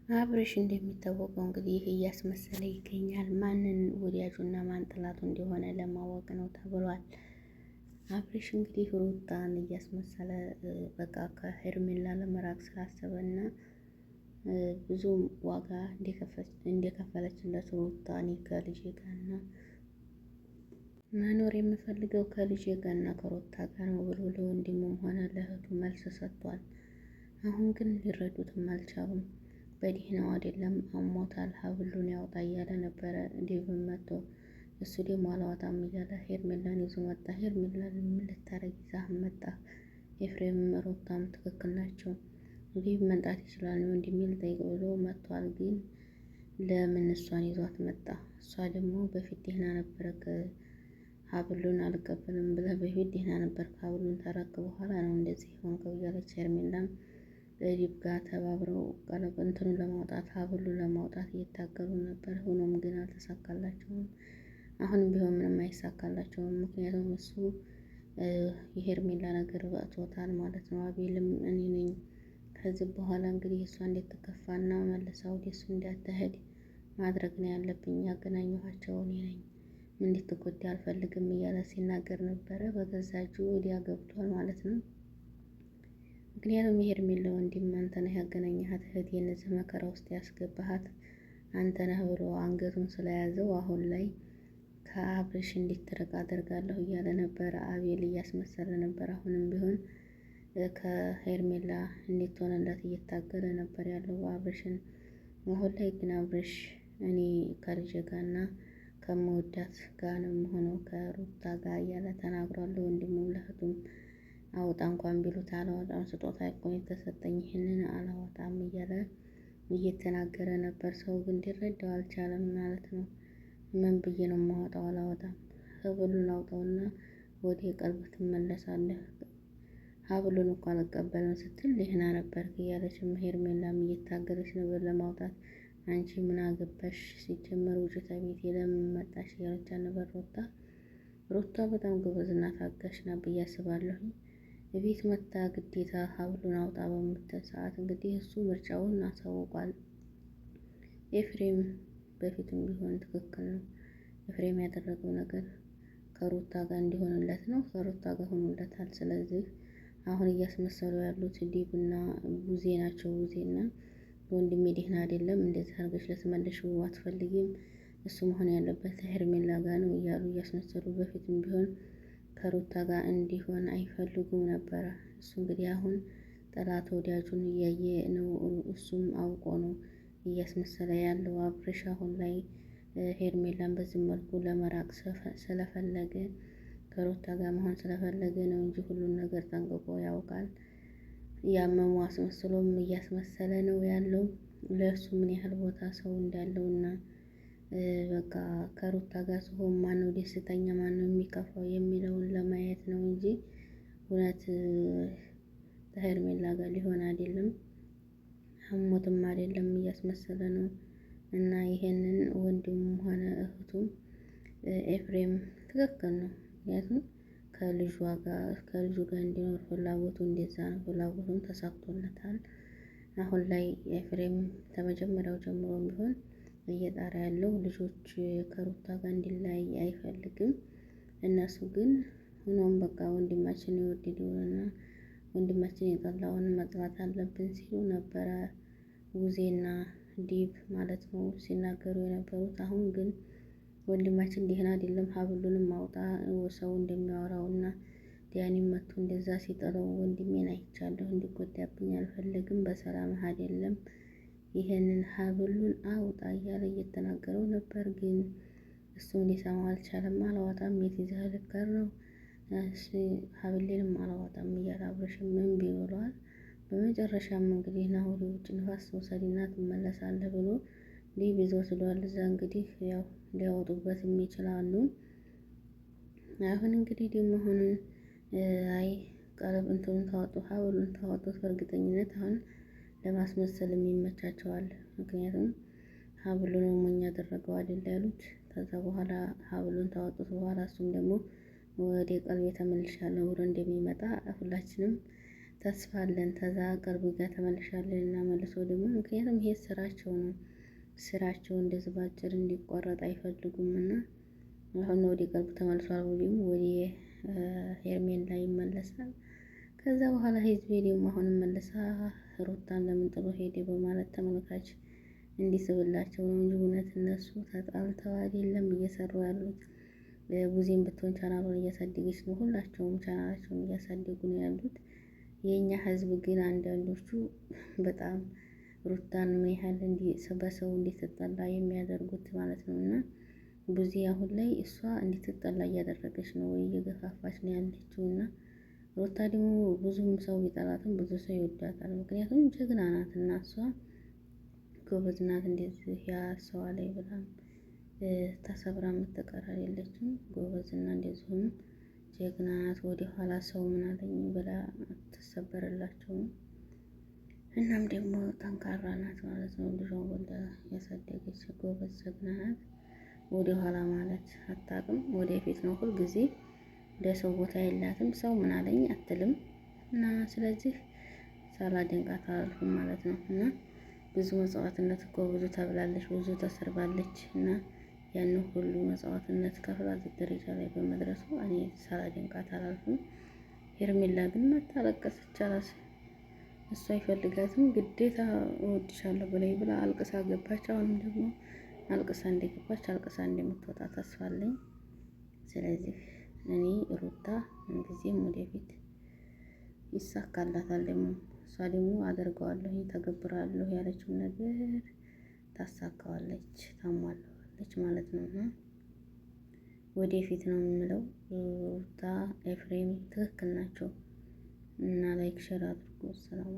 አብርሽ እንደሚታወቀው እንግዲህ እያስመሰለ ይገኛል። ማንን ወዳጁና ማን ጥላቱ እንደሆነ ለማወቅ ነው ተብሏል። አብርሽ እንግዲህ ሩታን እያስመሰለ በቃ ከሄርሜላ ለመራቅ ስላሰበና ብዙ ዋጋ እንደከፈለችለት ሩታ እኔ ከልጄ ጋርና መኖር የምፈልገው ከልጄ ጋርና ከሩታ ጋር ነው ብሎ ለወንድሙም ሆነ ለእህቱ መልስ ሰጥቷል። አሁን ግን ሊረዱትም አልቻሉም። በደህናው አይደለም አሞታል፣ ሀብሉን ያውጣ እያለ ነበረ ዴቭም መጥቶ እሱ ደግሞ አላወጣም እያለ ሄርሜላን ይዞ መጣ። ሄርሜላን ምን ልታረግ ይዛህ መጣ? ኤፍሬምም ሩታም ትክክል ናቸው፣ ዴቭ መምጣት ይችላል ነው እንደሚል ጠይቅ ብሎ መጥቷል። ግን ለምን እሷን ይዟት መጣ? እሷ ደግሞ በፊት ደህና ነበረ፣ ሀብሉን አልቀበልም ብለህ በፊት ደህና ነበር፣ ሀብሉን ተረክ በኋላ ነው እንደዚህ ሆንከው እያለች ሄርሜላም ዴቭ ጋር ተባብረው እንትኑን ለማውጣት ሀብሉን ለማውጣት እየታገሉ ነበር። ሆኖም ግን አልተሳካላቸውም። አሁንም ቢሆን ምንም አይሳካላቸውም። ምክንያቱም እሱ የሄርሜላ ነገር በእቶታል ማለት ነው። አቤልም እኔ ነኝ ከዚህ በኋላ እንግዲህ እሷ እንድትከፋና መልሳ ወደ እሱ እንዳትሄድ ማድረግ ነው ያለብኝ፣ ያገናኘኋቸው እኔ ነኝ፣ እንድትጎዳ አልፈልግም እያለ ሲናገር ነበረ። በገዛ እጁ ወዲያ ገብቷል ማለት ነው። ምክንያቱም የሄርሜላ ወንድም አንተ ነህ ያገናኘሃት፣ እህት የነዚህ መከራ ውስጥ ያስገባሃት አንተ ነህ ብሎ አንገቱን ስለያዘው አሁን ላይ ከአብርሽ እንዲትርቅ አደርጋለሁ እያለ ነበረ። አቤል እያስመሰለ ነበር። አሁንም ቢሆን ከሄርሜላ እንድትሆንለት እየታገለ ነበር ያለው አብርሽን። አሁን ላይ ግን አብርሽ እኔ ከልጄ ጋርና ከመወዳት ጋር ነው የምሆነው ከሩታ ጋር እያለ ተናግሯል። ወንድሙም ለእህቱም አውጣ እንኳን ቢሉት አላወጣም፣ ስጦታ እኮ የተሰጠኝ ይህንን አላወጣም እያለ እየተናገረ ነበር። ሰው ግን ሊረዳው አልቻለም ማለት ነው። ምን ብዬ ነው የማወጣው? አላወጣም፣ ሀብሉን አውጣውና ወደ ቀልብ ትመለሳለህ፣ ሀብሉን እኮ አልቀበልም ስትል ደህና ነበር እያለች ሄርሜላም እየታገለች ነበር ለማውጣት። አንቺ ምን አገባሽ ሲጀመር ውጭ ተቤት ለምን መጣሽ እያለች ነበር ሩታ በጣም ጎበዝና ታጋሽ ናት ብዬ አስባለሁ። ቤት መታ ግዴታ ሀብሉን አውጣ በምትል ሰዓት እንግዲህ እሱ ምርጫውን አሳውቋል። ኤፍሬም በፊትም ቢሆን ትክክል ነው። ኤፍሬም ያደረገው ነገር ከሩታ ጋር እንዲሆንለት ነው። ከሩታ ጋር ሆኖለታል። ስለዚህ አሁን እያስመሰሉ ያሉት ዴቭና ቡዜ ናቸው። ቡዜና ወንድሜ ደህና አይደለም፣ እንደዚህ አድርገሽ ልትመልሺው አትፈልጊም፣ እሱ መሆን ያለበት ሄርሜላ ጋር ነው እያሉ እያስመሰሉ በፊትም ቢሆን ከሩታ ጋር እንዲሆን አይፈልጉም ነበረ። እሱ እንግዲህ አሁን ጠላት ወዳጁን እያየ ነው። እሱም አውቆ ነው እያስመሰለ ያለው። አብርሽ አሁን ላይ ሄርሜላን በዚህ መልኩ ለመራቅ ስለፈለገ ከሩታ ጋር መሆን ስለፈለገ ነው እንጂ ሁሉን ነገር ጠንቅቆ ያውቃል። ያመሙ አስመስሎም እያስመሰለ ነው ያለው። ለእሱ ምን ያህል ቦታ ሰው እንዳለውና በቃ ከሩታ ጋር ሲሆን ማነው ደስተኛ ማነው የሚከፋው የሚለውን ለማየት ነው እንጂ እውነት ከሄርሜላ ጋር ሊሆን አይደለም፣ አሞትም አይደለም፣ እያስመሰለ ነው። እና ይሄንን ወንድሙም ሆነ እህቱም ኤፍሬም ትክክል ነው። ምክንያቱም ከልጁ ጋር እንዲኖር ፍላጎቱ እንደዛ ነው። ፍላጎቱም ተሳክቶለታል። አሁን ላይ ኤፍሬም ከመጀመሪያው ጀምሮ ቢሆን እየጣረ ያለው ልጆች ከሩታ ጋር እንዲለያይ አይፈልግም። እነሱ ግን ሆኖም በቃ ወንድማችን የወደደውንና ወንድማችን የጠላውን መጥላት አለብን ሲሉ ነበረ ቡዜና ዴቭ ማለት ነው ሲናገሩ የነበሩት። አሁን ግን ወንድማችን ደህና አይደለም፣ ሀብሉንም ማውጣ ሰው እንደሚያወራውና ዲያኒም መጥቶ እንደዛ ሲጠለው ወንድሜን አይቻለሁ፣ እንዲጎዳብኝ አልፈልግም፣ በሰላምህ አይደለም፣ ይሄንን ሀብሉን አውጣ እያለ እየተናገረው ነበር። ግን እሱም ሊሰማው አልቻለም። አላወጣም፣ የት ይዘህ ልትቀር ነው? ሀብሌንም አላወጣም እያለ አብርሽም እምቢ ብሏል። በመጨረሻም እንግዲህ ናሆድ ውጭ ንፋስ መውሰድና ትመለሳለህ ብሎ ዴቭ ይዞት ሄዷል። እዛ እንግዲህ ያው ሊያወጡበትም ይችላሉ። አሁን እንግዲህ ደግሞ አይ ቀለብ እንትኑን ታወጡ ሀብሉን ታወጡት በእርግጠኝነት አሁን ለማስመሰል የሚመቻቸዋል። ምክንያቱም ሀብሉን ሞኝ ያደረገው አይደል ያሉት። ከዛ በኋላ ሀብሉን ታወጡት በኋላ እሱም ደግሞ ወደ ቀልቤ ተመልሻለሁ ብሎ እንደሚመጣ ሁላችንም ተስፋ አለን ተዛ ቅርብ ጋር ተመልሻለን እና መልሶ ደግሞ ምክንያቱም ይሄ ስራቸው ነው። ስራቸው እንደዚህ ባጭር እንዲቋረጥ አይፈልጉም እና አሁን ወደ ቅርብ ተመልሷል። ወዲህም ወደ ሄርሜላ ይመለሳል። ከዛ በኋላ ህዝቤ ደግሞ አሁንም መልሳ ሩታን ለምን ጥሎ ሄደ በማለት ተመልካች እንዲስብላቸው ነው እንጂ እውነት እነሱ ተጣልተው አይደለም እየሰሩ ያሉት። ቡዜም ብትሆን ቻናሉን እያሳደገች ነው። ሁላቸውም ቻናላቸውን እያሳደጉ ነው ያሉት። የኛ ህዝብ ግን አንዳንዶቹ በጣም ሩታን ምን ያህል በሰው እንዲትጠላ የሚያደርጉት ማለት ነው። እና ቡዜ አሁን ላይ እሷ እንዲትጠላ እያደረገች ነው ወይ እየገፋፋች ነው ያለችው። እና ሩታ ደግሞ ብዙም ሰው ቢጠላትም ብዙ ሰው ይወዳታል። ምክንያቱም ጀግና ናት እና እሷ ጎበዝ ናት። እንደዚህ ያ ሰዋ ላይ በጣም ተሰብራ የምትቀር አይደለችም። ጎበዝ እና እንደዚሁም ጀግና ናት። ወደ ኋላ ሰው ምን አለኝ ብላ አትሰበርላቸውም። እናም ደግሞ ጠንካራ ናት ማለት ነው። ልጇን ወልዳ ያሳደገች ጎበዝ ጀግና ናት። ወደ ኋላ ማለት አታውቅም፣ ወደፊት ነው ሁል ጊዜ። ለሰው ቦታ የላትም። ሰው ምን አለኝ አትልም። እና ስለዚህ ሳላደንቃት አላልኩም ማለት ነው። እና ብዙ መስዋዕትነት እኮ ብዙ ተብላለች፣ ብዙ ተሰርባለች። እና ያን ሁሉ መስዋዕትነት ከፍላ እዚህ ደረጃ ላይ በመድረሱ እኔ ሳላደንቃት አላልኩም። ሄርሜላ ግን መታለቀስ ይቻላል። እሷ አይፈልጋትም ግዴታ እወድሻለሁ በላይ ብላ አልቅሳ ገባች። አሁንም ደግሞ አልቅሳ እንደገባች አልቅሳ እንደምትወጣ ተስፋ አለኝ። ስለዚህ እኔ ሩታ ምንጊዜም ወደፊት ይሳካላታል። ደግሞ እሷ ደግሞ አደርገዋለሁ ተገብራለሁ ያለችውን ነገር ታሳካዋለች፣ ታሟላዋለች ማለት ነው። እና ወደፊት ነው የምለው። ሩታ ኤፍሬም ትክክል ናቸው። እና ላይክ ሸር አድርጉ። ሰላም